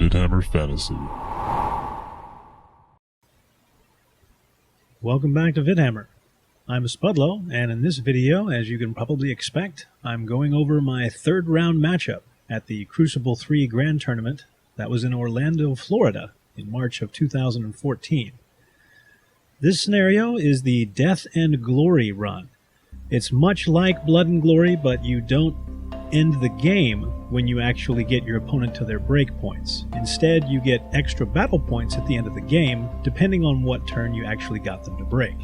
Vidhammer Fantasy. Welcome back to Vidhammer. I'm Spudlow, and in this video, as you can probably expect, I'm going over my third round matchup at the Crucible 3 Grand Tournament that was in Orlando, Florida in March of 2014. This scenario is the Death and Glory run. It's much like Blood and Glory, but you don't end the game when you actually get your opponent to their break points. Instead, you get extra battle points at the end of the game, depending on what turn you actually got them to break.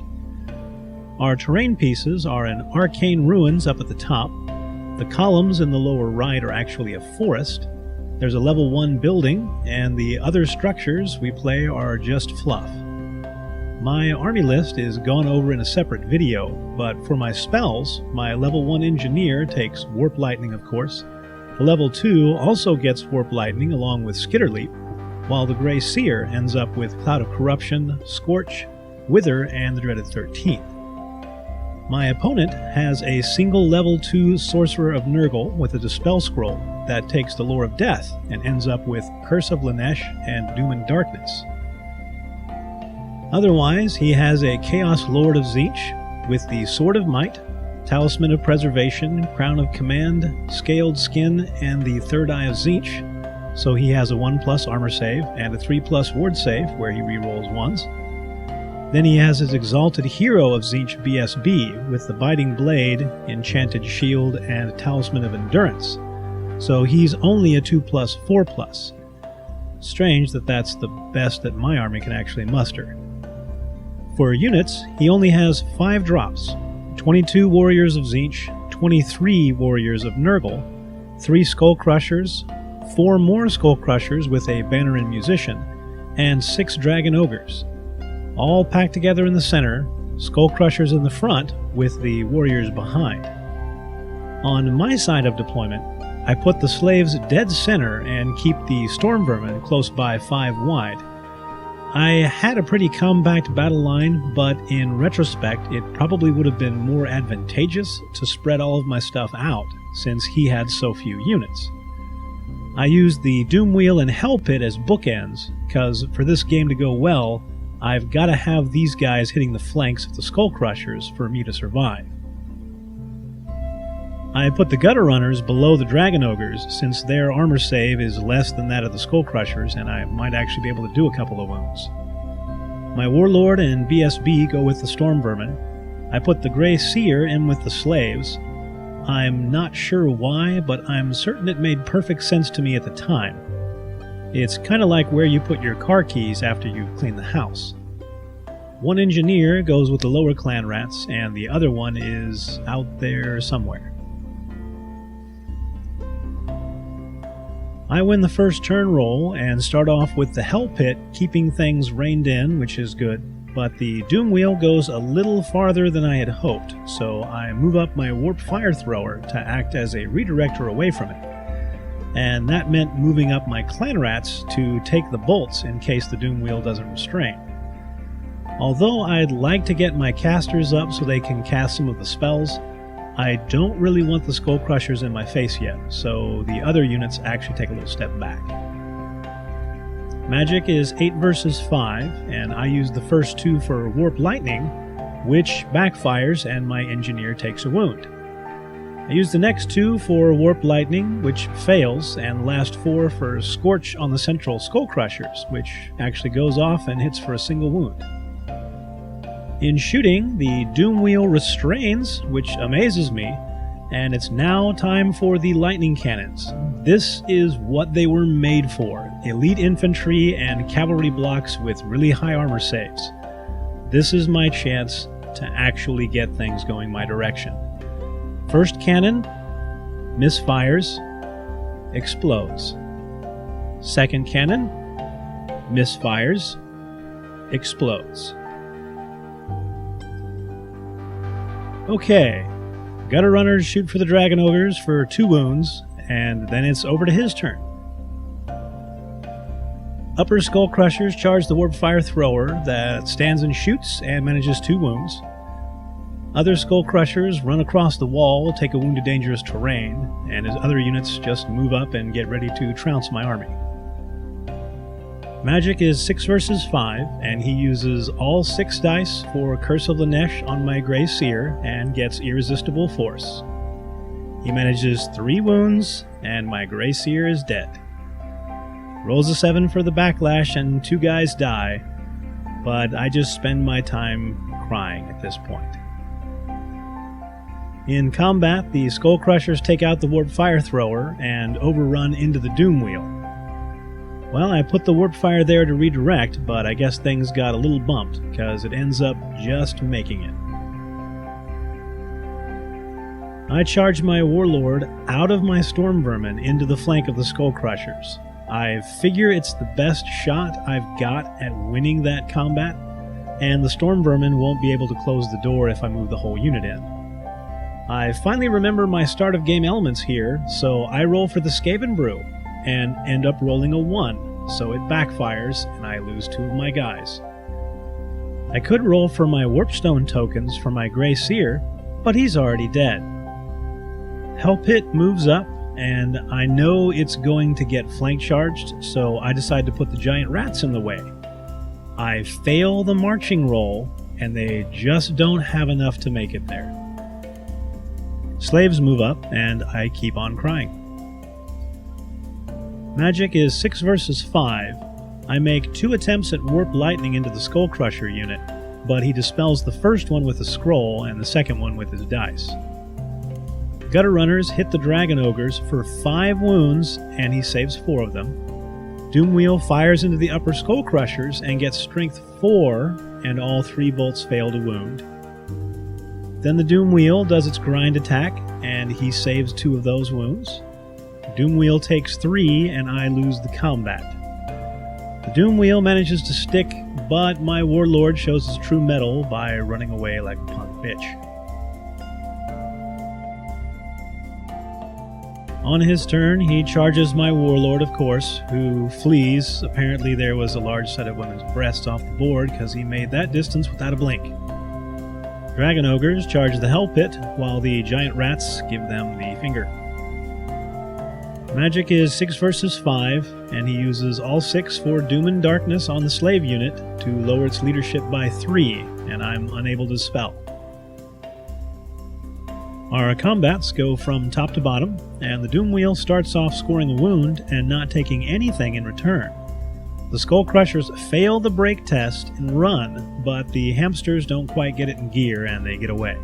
Our terrain pieces are an arcane ruins up at the top. The columns in the lower right are actually a forest. There's a level 1 building, and the other structures we play are just fluff. My army list is gone over in a separate video, but for my spells, my level 1 engineer takes Warp Lightning, of course. The level 2 also gets Warp Lightning along with Skitter Leap, while the Grey Seer ends up with Cloud of Corruption, Scorch, Wither, and the dreaded 13th. My opponent has a single level 2 Sorcerer of Nurgle with a Dispel Scroll that takes the Lore of Death and ends up with Curse of Lanesh and Doom and Darkness. Otherwise, he has a Chaos Lord of Tzeentch with the Sword of Might, Talisman of Preservation, Crown of Command, Scaled Skin, and the Third Eye of Tzeentch, so he has a 1+ armor save and a 3+ ward save where he rerolls 1s. Then he has his Exalted Hero of Tzeentch BSB with the Biting Blade, Enchanted Shield, and Talisman of Endurance, so he's only a 2+, 4+. Strange that that's the best that my army can actually muster. For units, he only has 5 drops, 22 Warriors of Tzeentch, 23 Warriors of Nurgle, 3 Skull Crushers, 4 more Skull Crushers with a Banner and Musician, and 6 Dragon Ogres. All packed together in the center, Skull Crushers in the front with the Warriors behind. On my side of deployment, I put the Slaves dead center and keep the Storm Vermin close by 5 wide. I had a pretty compact battle line, but in retrospect, it probably would have been more advantageous to spread all of my stuff out, since he had so few units. I used the Doom Wheel and Hell Pit as bookends, because for this game to go well, I've got to have these guys hitting the flanks of the Skull Crushers for me to survive. I put the Gutter Runners below the Dragon Ogres, since their armor save is less than that of the Skull Crushers, and I might actually be able to do a couple of wounds. My Warlord and BSB go with the Storm Vermin. I put the Grey Seer in with the Slaves. I'm not sure why, but I'm certain it made perfect sense to me at the time. It's kind of like where you put your car keys after you clean the house. One Engineer goes with the lower clan rats, and the other one is out there somewhere. I win the first turn roll and start off with the Hell Pit, keeping things reined in, which is good, but the Doom Wheel goes a little farther than I had hoped, so I move up my Warp Fire Thrower to act as a redirector away from it. And that meant moving up my Clan Rats to take the bolts in case the Doom Wheel doesn't restrain. Although I'd like to get my casters up so they can cast some of the spells, I don't really want the Skull Crushers in my face yet, so the other units actually take a little step back. Magic is 8 versus 5, and I use the first 2 for Warp Lightning, which backfires and my Engineer takes a wound. I use the next 2 for Warp Lightning, which fails, and the last 4 for Scorch on the central Skull Crushers, which actually goes off and hits for a single wound. In shooting, the Doom Wheel restrains, which amazes me, and it's now time for the Lightning Cannons. This is what they were made for: elite infantry and cavalry blocks with really high armor saves. This is my chance to actually get things going my direction. First cannon, misfires, explodes. Second cannon, misfires, explodes. Okay, Gutter Runners shoot for the Dragon Ogres for 2 wounds, and then it's over to his turn. Upper Skull Crushers charge the Warp Fire Thrower that stands and shoots and manages 2 wounds. Other Skull Crushers run across the wall, take a wound to dangerous terrain, and his other units just move up and get ready to trounce my army. Magic is 6 versus 5, and he uses all 6 dice for Curse of Lanesh on my Grey Seer and gets Irresistible Force. He manages 3 wounds, and my Grey Seer is dead. Rolls a 7 for the backlash, and 2 guys die, but I just spend my time crying at this point. In combat, the Skull Crushers take out the Warp Fire Thrower and overrun into the Doom Wheel. Well, I put the Warp Fire there to redirect, but I guess things got a little bumped, because it ends up just making it. I charge my Warlord out of my Storm Vermin into the flank of the Skull Crushers. I figure it's the best shot I've got at winning that combat, and the Storm Vermin won't be able to close the door if I move the whole unit in. I finally remember my start of game elements here, so I roll for the Skaven Brew, and end up rolling a 1, so it backfires and I lose 2 of my guys. I could roll for my Warpstone tokens for my Grey Seer, but he's already dead. Hell Pit moves up, and I know it's going to get flank charged, so I decide to put the giant rats in the way. I fail the marching roll, and they just don't have enough to make it there. Slaves move up, and I keep on crying. Magic is 6 versus 5. I make 2 attempts at Warp Lightning into the Skull Crusher unit, but he dispels the first one with a scroll and the second one with his dice. Gutter Runners hit the Dragon Ogres for 5 wounds, and he saves 4 of them. Doom Wheel fires into the upper Skull Crushers and gets Strength 4, and all 3 bolts fail to wound. Then the Doom Wheel does its grind attack, and he saves 2 of those wounds. Doom Wheel takes 3, and I lose the combat. The Doom Wheel manages to stick, but my Warlord shows his true mettle by running away like a punk bitch. On his turn, he charges my Warlord, of course, who flees. Apparently there was a large set of women's breasts off the board, because he made that distance without a blink. Dragon Ogres charge the Hell Pit, while the giant rats give them the finger. Magic is 6 versus 5, and he uses all 6 for Doom and Darkness on the Slave unit to lower its leadership by 3, and I'm unable to spell. Our combats go from top to bottom, and the Doom Wheel starts off scoring a wound and not taking anything in return. The Skull Crushers fail the break test and run, but the hamsters don't quite get it in gear and they get away.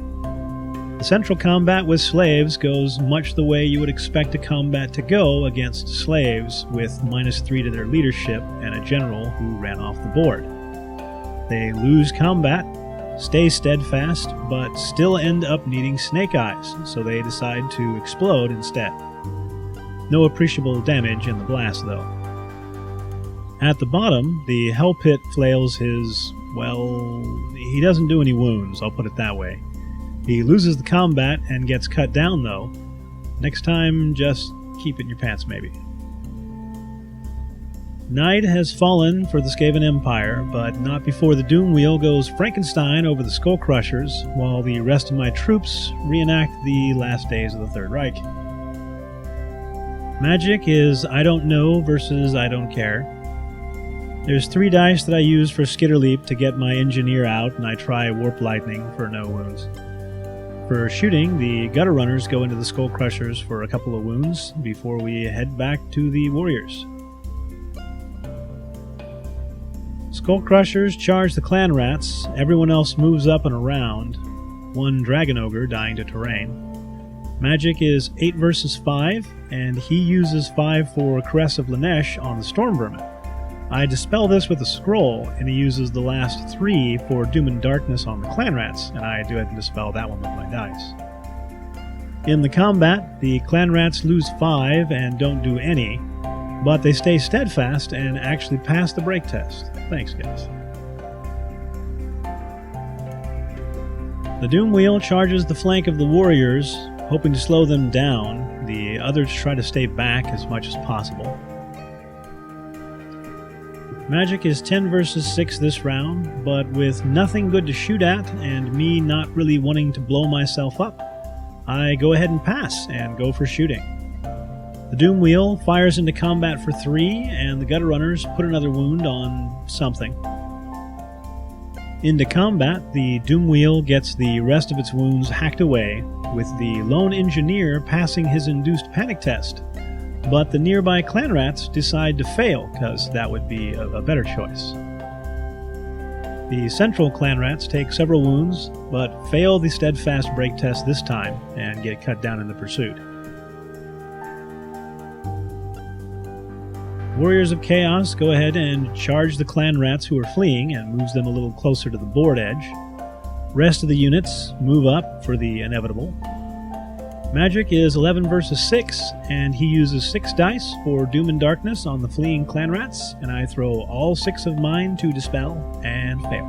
The central combat with slaves goes much the way you would expect a combat to go against slaves, with -3 to their leadership and a general who ran off the board. They lose combat, stay steadfast, but still end up needing snake eyes, so they decide to explode instead. No appreciable damage in the blast, though. At the bottom, the Hell Pit flails his, well, he doesn't do any wounds, I'll put it that way. He loses the combat and gets cut down, though. Next time, just keep it in your pants, maybe. Night has fallen for the Skaven Empire, but not before the Doom Wheel goes Frankenstein over the Skull Crushers, while the rest of my troops reenact the last days of the Third Reich. Magic is I don't know versus I don't care. There's 3 dice that I use for Skitterleap to get my engineer out, and I try Warp Lightning for no wounds. For shooting, the Gutter Runners go into the Skull Crushers for a couple of wounds before we head back to the Warriors. Skull Crushers charge the Clan Rats, everyone else moves up and around, 1 Dragon Ogre dying to terrain. Magic is 8 versus 5, and he uses 5 for Caress of Lanesh on the Storm Vermin. I dispel this with a scroll, and he uses the last 3 for Doom and Darkness on the Clan Rats, and I do have to dispel that one with my dice. In the combat, the Clan Rats lose 5 and don't do any, but they stay steadfast and actually pass the break test. Thanks, guys. The Doom Wheel charges the flank of the Warriors, hoping to slow them down. The others try to stay back as much as possible. Magic is 10 versus 6 this round, but with nothing good to shoot at and me not really wanting to blow myself up, I go ahead and pass and go for shooting. The Doom Wheel fires into combat for 3, and the Gutter Runners put another wound on something. Into combat, the Doom Wheel gets the rest of its wounds hacked away, with the Lone Engineer passing his induced panic test. But the nearby clan rats decide to fail, because that would be a better choice. The central clan rats take several wounds, but fail the steadfast break test this time, and get cut down in the pursuit. Warriors of Chaos go ahead and charge the clan rats who are fleeing and moves them a little closer to the board edge. Rest of the units move up for the inevitable. Magic is 11 versus 6, and he uses 6 dice for Doom and Darkness on the fleeing clan rats, and I throw all 6 of mine to dispel and fail.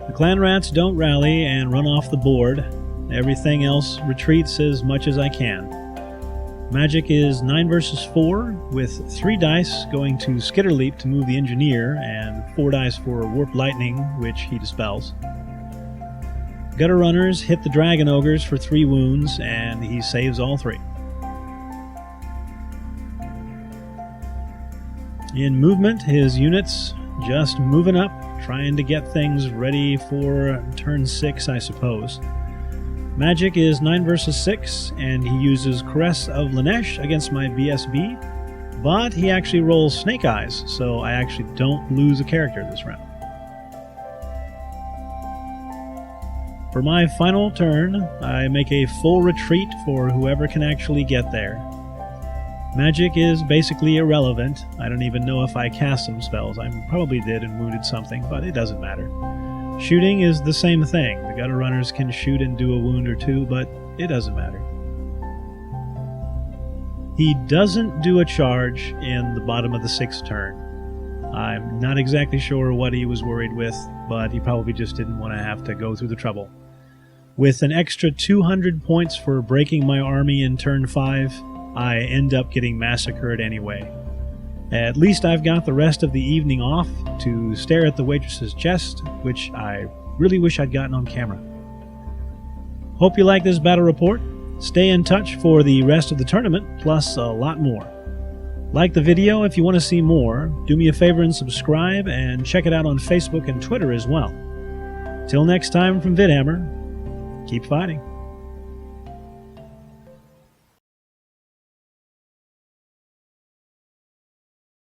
The clan rats don't rally and run off the board. Everything else retreats as much as I can. Magic is 9 versus 4, with 3 dice going to Skitterleap to move the Engineer, and 4 dice for Warp Lightning, which he dispels. Gutter Runners hit the Dragon Ogres for 3 wounds, and he saves all 3. In movement, his units just moving up, trying to get things ready for turn 6, I suppose. Magic is 9 versus 6, and he uses Caress of Lanesh against my BSB, but he actually rolls Snake Eyes, so I actually don't lose a character this round. For my final turn, I make a full retreat for whoever can actually get there. Magic is basically irrelevant. I don't even know if I cast some spells. I probably did and wounded something, but it doesn't matter. Shooting is the same thing. The Gutter Runners can shoot and do a wound or 2, but it doesn't matter. He doesn't do a charge in the bottom of the 6th turn. I'm not exactly sure what he was worried with, but he probably just didn't want to have to go through the trouble. With an extra 200 points for breaking my army in turn 5, I end up getting massacred anyway. At least I've got the rest of the evening off to stare at the waitress's chest, which I really wish I'd gotten on camera. Hope you like this battle report. Stay in touch for the rest of the tournament, plus a lot more. Like the video if you want to see more. Do me a favor and subscribe, and check it out on Facebook and Twitter as well. Till next time from Vidhammer, keep fighting.